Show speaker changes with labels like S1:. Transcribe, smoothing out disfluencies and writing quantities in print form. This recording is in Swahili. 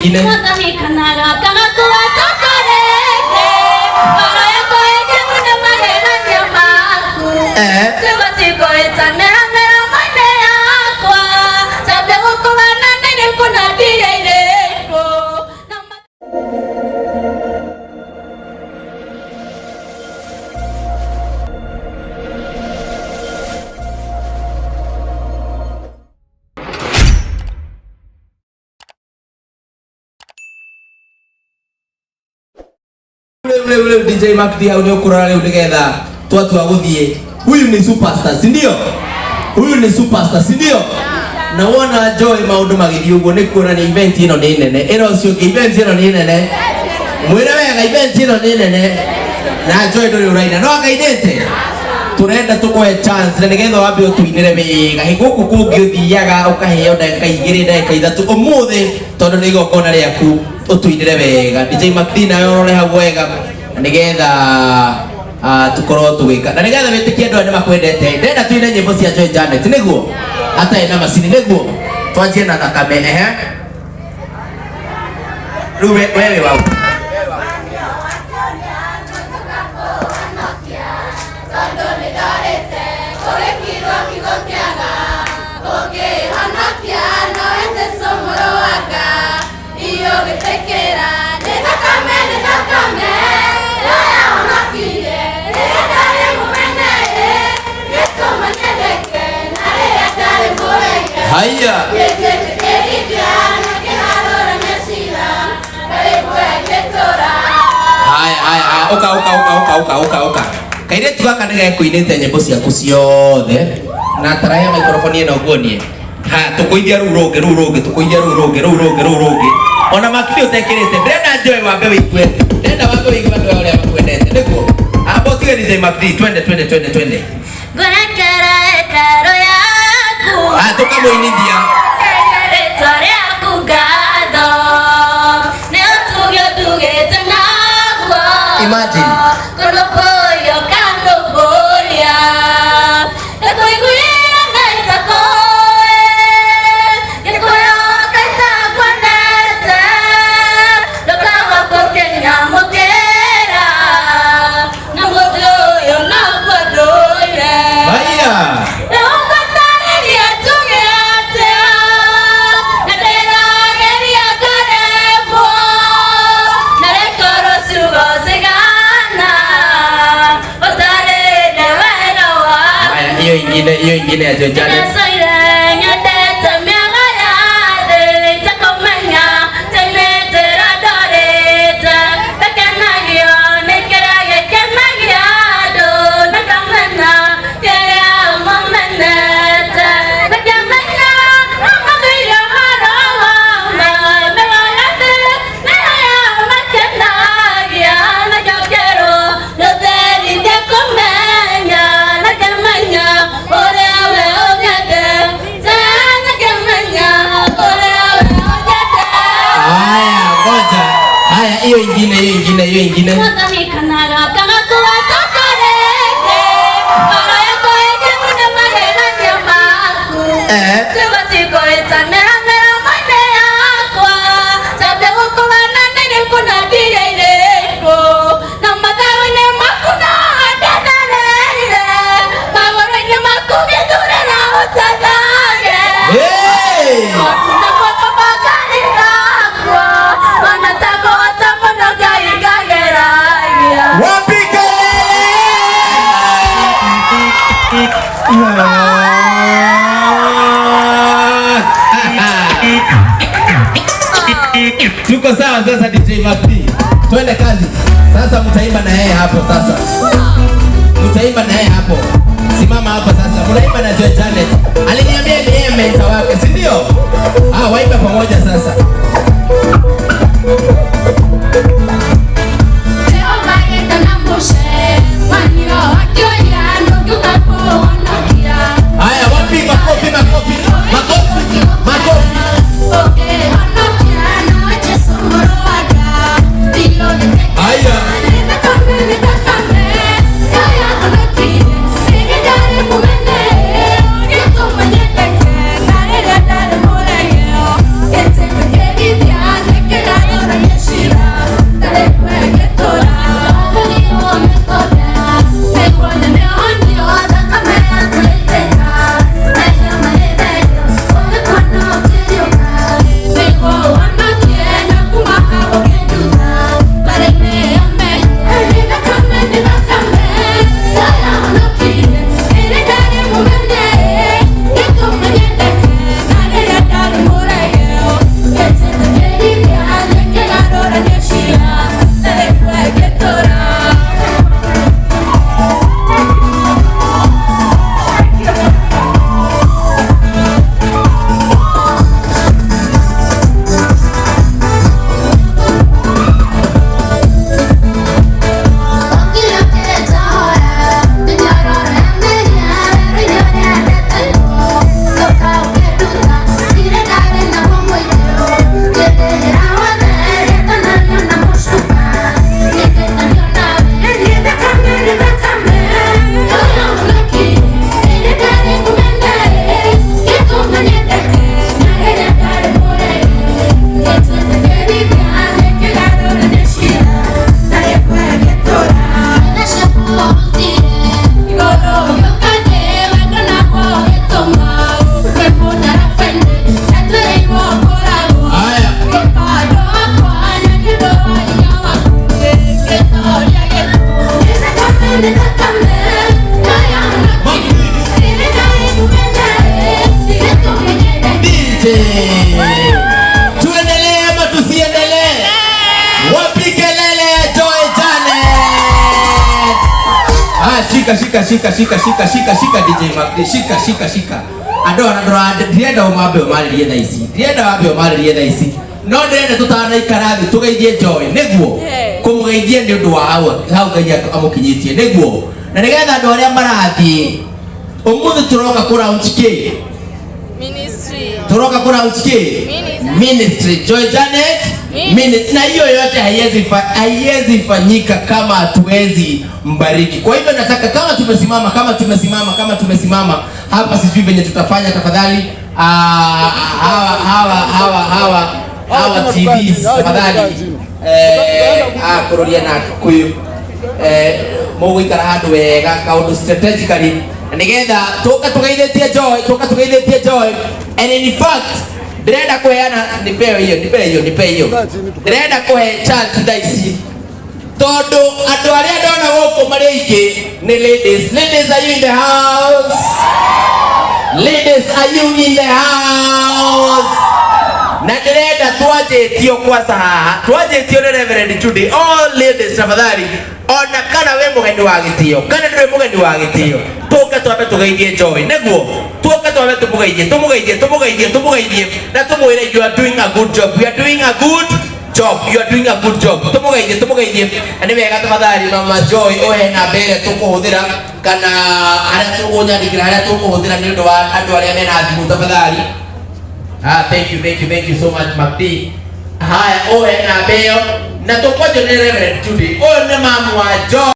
S1: ingine. Ule DJ Makdi au ndio kurara leo together watu waguthie. Huyu ni superstar, si ndio? Huyu ni superstar, si ndio? Na wona Joy maundu magithii uguo ni kuona ni event ino ni nene. Ero cio event ino ni nene. Mwire wega event ino ni nene. Na Joy nduri uraina no ngaidete. Turenda tukoe chance na nigetha wambe utuinire wega. Higuku kungi uthiaga ukaheo ndagika 2 ndagika 3 umuthi tondu ni igongona riaku utuinire wega. DJ Makdi na yone ha wega nigetha tukorwo tugika na nigetha witikie andu ane makwendete. Ndenda tuine nyimbo cia Joy Janet niguo hata ina macini niguo twanjie na thakame riu wewe wau haya oka kaire tuaka nige kuinite nyimbo ciaku ciothe na taraya microphone ino guonie ha tukuithia rurugi tukuithia rurugi ona Makdi utekirite ndenda Joy wambe wigue ndenda wambe wigue wale wale makwendete niguo abo tige DJ Makdi twende
S2: gona kara etaro yaku
S1: tukamuinithia
S2: etare yaku gado ne tugete nagwo
S1: imagine
S2: kono boyo kando boya ekoiguira naita koe ekoyo kaita kwanete lokawa kokenya mokera na modoyo na kwadoye
S1: haya hiyo ingine ya Joy Janet hiyo ingine tuko sawa sasa. DJ Makdi twende kazi sasa, mtaimba na yeye hapo sasa, mtaimba na yeye hapo, simama hapo sasa, mnaimba na Joy Janet. Aliniambia ni yeye mentor wake, si ndio? Waimba pamoja sasa. Haya, wapi makofi. shika DJ Magdi, shika. Andora ndienda umambe umaririe tha ici. Ndienda wambe umaririe tha ici. No ndenda tutana ikarathi tugeithie Joy niguo. Kumugeithie ni undu wa hau Ngai amukinyitie niguo. Na nigetha andu aria marathie. Umuthi turoka ku round ki?
S2: Ministry.
S1: Turoka ku round ki? Ministry. Joy Janet Ministry. Na hiyo yote haiwezi fanyika kama hatuwezi mbariki. Kwa hivyo nataka kama tumesimama hapa, sijui venye tutafanya. Tafadhali hawa TVs tafadhali kuroria na kuyu muguikara handu wega kaundu strategically nigetha tuka tugeithĩtie Joy and in fact ndĩrenda kuheana nipe hiyo ndĩrenda kuhe chance thaisi tondu andu aria ndona gũkũ marĩ aingĩ nĩ ladies. Are you in the house? Ladies, are you in the house? Na ndĩrenda twanjĩtio kwanza haha, twanjĩtio nĩ Reverend Judy. All ladies tafadhali, ona kana we mũgeni wa gĩtĩo kana ndũrĩ mũgeni wa gĩtĩo, tũka twambe tũgeithie Joy nĩguo, tũka twambe tũmũgeithie na tũmwĩre you are doing a good job. You are doing a good job. Tũmũgeithie na nĩ wega tafadhali Mama Joy ohe namba ĩrĩa tũkũhũthĩra kana arĩa tũkũnyandĩkĩra harĩa tũkũhũthĩra nĩ ũndũ wa andũ arĩa mena thimũ tafadhali. Thank you so much Magdi. Haya ohe namba ĩyo na tũkwanjio nĩ Reverend Judy. Ũyũ nĩ mamu wa Joy.